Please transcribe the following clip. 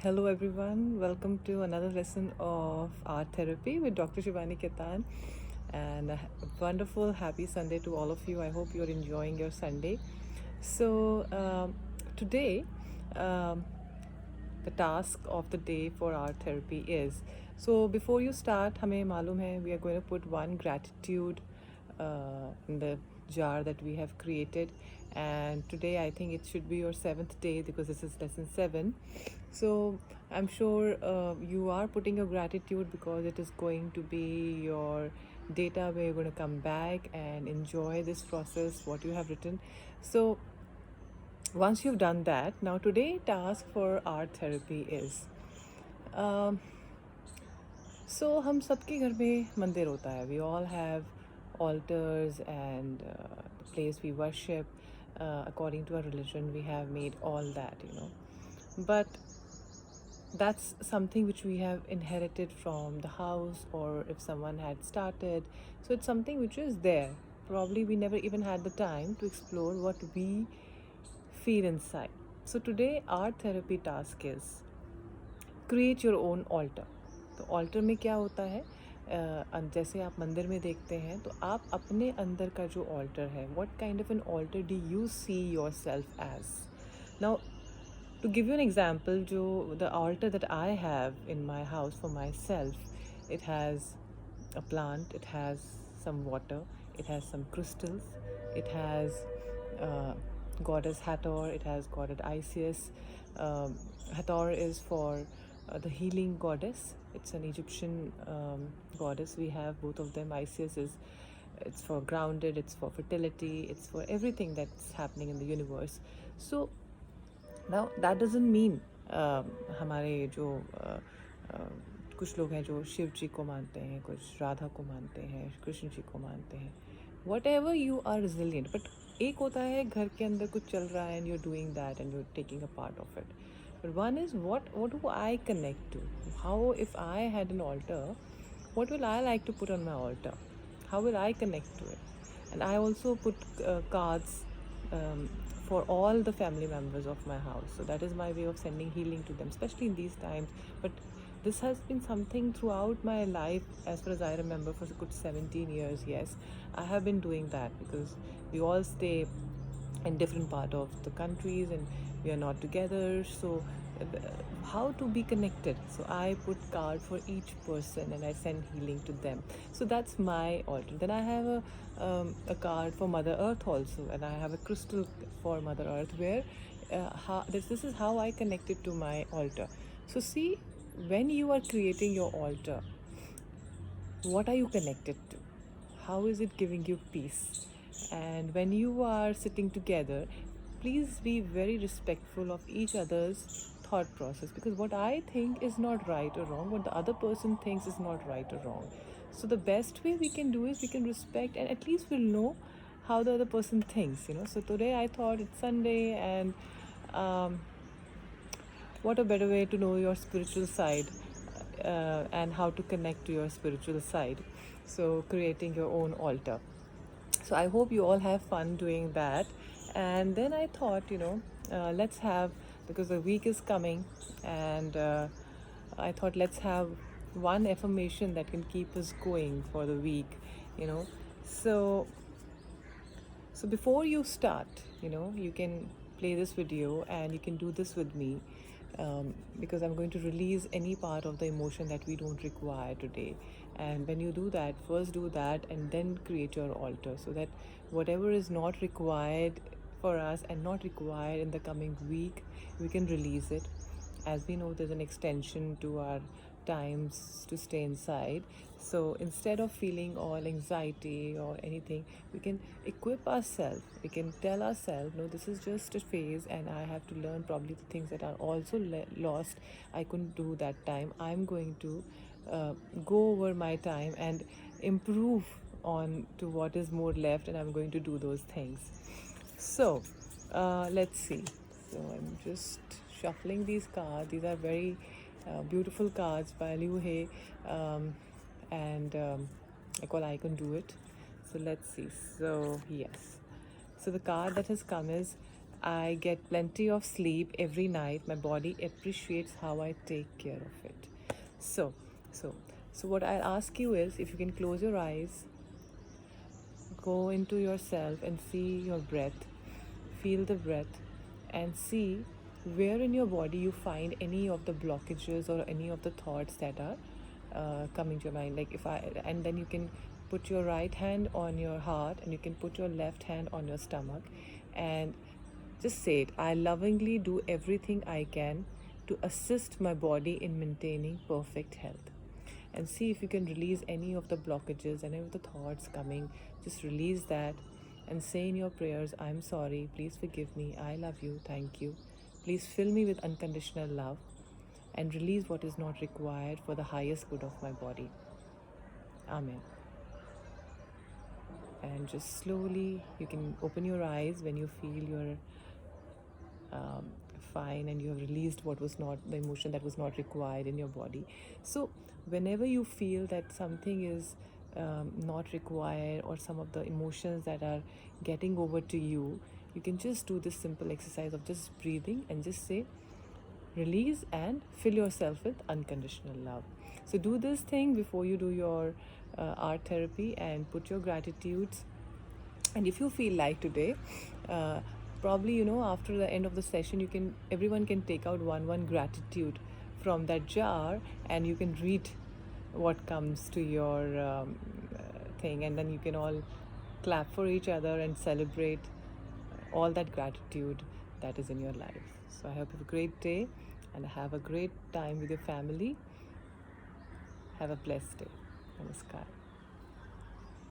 Hello, everyone. Welcome to another lesson of art therapy with Dr. Shivani Ketan. And a wonderful, happy Sunday to all of you. I hope you're enjoying your Sunday. So, today, um, the task of the day for art therapy is before you start, हमें मालूम है we are going to put one gratitude in the jar that we have created. And today, I think it should be your seventh day because this is lesson 7. So, I'm sure you are putting your gratitude because it is going to be your data where you're going to come back and enjoy this process, what you have written. So, once you've done that, now today task for art therapy is um, हम सबके घर में मंदिर होता है. We all have altars and the place we worship. According to our religion, we have made all that. But that's something which we have inherited from the house, or if someone had started. So it's something which is there. Probably we never even had the time to explore what we feel inside. So today, our therapy task is create your own alter. तो alter में क्या होता है, जैसे आप मंदिर में देखते हैं तो आप अपने अंदर का जो ऑल्टर है, what kind of an alter do you see yourself as. Now to give you an example, the altar that I have in my house for myself, it has a plant, it has some water, it has some crystals, it has uh, goddess Hathor, it has goddess Isis. Hathor is for the healing goddess. It's an Egyptian goddess. We have both of them. Isis is, it's for grounded, it's for fertility, it's for everything that's happening in the universe. So now that doesn't mean हमारे जो कुछ लोग हैं जो शिव जी को मानते हैं, कुछ राधा को मानते हैं, कृष्ण जी को मानते हैं. Whatever you are resilient, but एक होता है घर के अंदर कुछ चल रहा है and you are doing that and you are taking a part of it. But one is what do I connect to? How, if I had an altar, what will I like to put on my altar? How will I connect to it? And I also put cards um, for all the family members of my house. So that is my way of sending healing to them, especially in these times. But this has been something throughout my life, as far as I remember, for a good 17 years. Yes, I have been doing that because we all stay in different part of the countries and we are not together. So uh, how to be connected? So I put card for each person and I send healing to them. So that's my altar. Then I have a card for Mother Earth also, and I have a crystal for Mother Earth where this is how I connected to my altar. So see, when you are creating your altar, what are you connected to? How is it giving you peace? And when you are sitting together, please be very respectful of each other's thought process, because what I think is not right or wrong, what the other person thinks is not right or wrong. So the best way we can do is we can respect, and at least we'll know how the other person thinks. So today I thought it's Sunday, and um, what a better way to know your spiritual side and how to connect to your spiritual side. So, creating your own altar. So, I hope you all have fun doing that. And then I thought, let's have, because the week is coming, and I thought let's have one affirmation that can keep us going for the week, you know. So, so before you start, you can play this video and you can do this with me, because I'm going to release any part of the emotion that we don't require today. And when you do that, first do that and then create your altar, so that whatever is not required for us and not required in the coming week, we can release it. As we know, there's an extension to our times to stay inside. So instead of feeling all anxiety or anything, we can equip ourselves. We can tell ourselves, no, this is just a phase, and I have to learn probably the things that are also lost. I couldn't do that time. I'm going to go over my time and improve on to what is more left, and I'm going to do those things. So let's see. So I'm just shuffling these cards. These are very beautiful cards by Liu He, and I call I can do it. So let's see. So yes. So the card that has come is, I get plenty of sleep every night. My body appreciates how I take care of it. So, so, so what I'll ask you is if you can close your eyes, go into yourself and see your breath, feel the breath, and see where in your body you find any of the blockages or any of the thoughts that are coming to your mind. Like if I, and then you can put your right hand on your heart and you can put your left hand on your stomach and just say it. I lovingly do everything I can to assist my body in maintaining perfect health. And see if you can release any of the blockages, any of the thoughts coming. Just release that and say in your prayers, I'm sorry, please forgive me, I love you, thank you. Please fill me with unconditional love and release what is not required for the highest good of my body. Amen. And just slowly, you can open your eyes when you feel you're fine and you have released what was not the emotion that was not required in your body. So whenever you feel that something is not required or some of the emotions that are getting over to you, you can just do this simple exercise of just breathing and just say release and fill yourself with unconditional love. So do this thing before you do your art therapy and put your gratitudes. And if you feel like today, probably after the end of the session, everyone can take out one gratitude from that jar and you can read what comes to your thing, and then you can all clap for each other and celebrate all that gratitude that is in your life. So I hope you have a great day and have a great time with your family. Have a blessed day. Namaskar.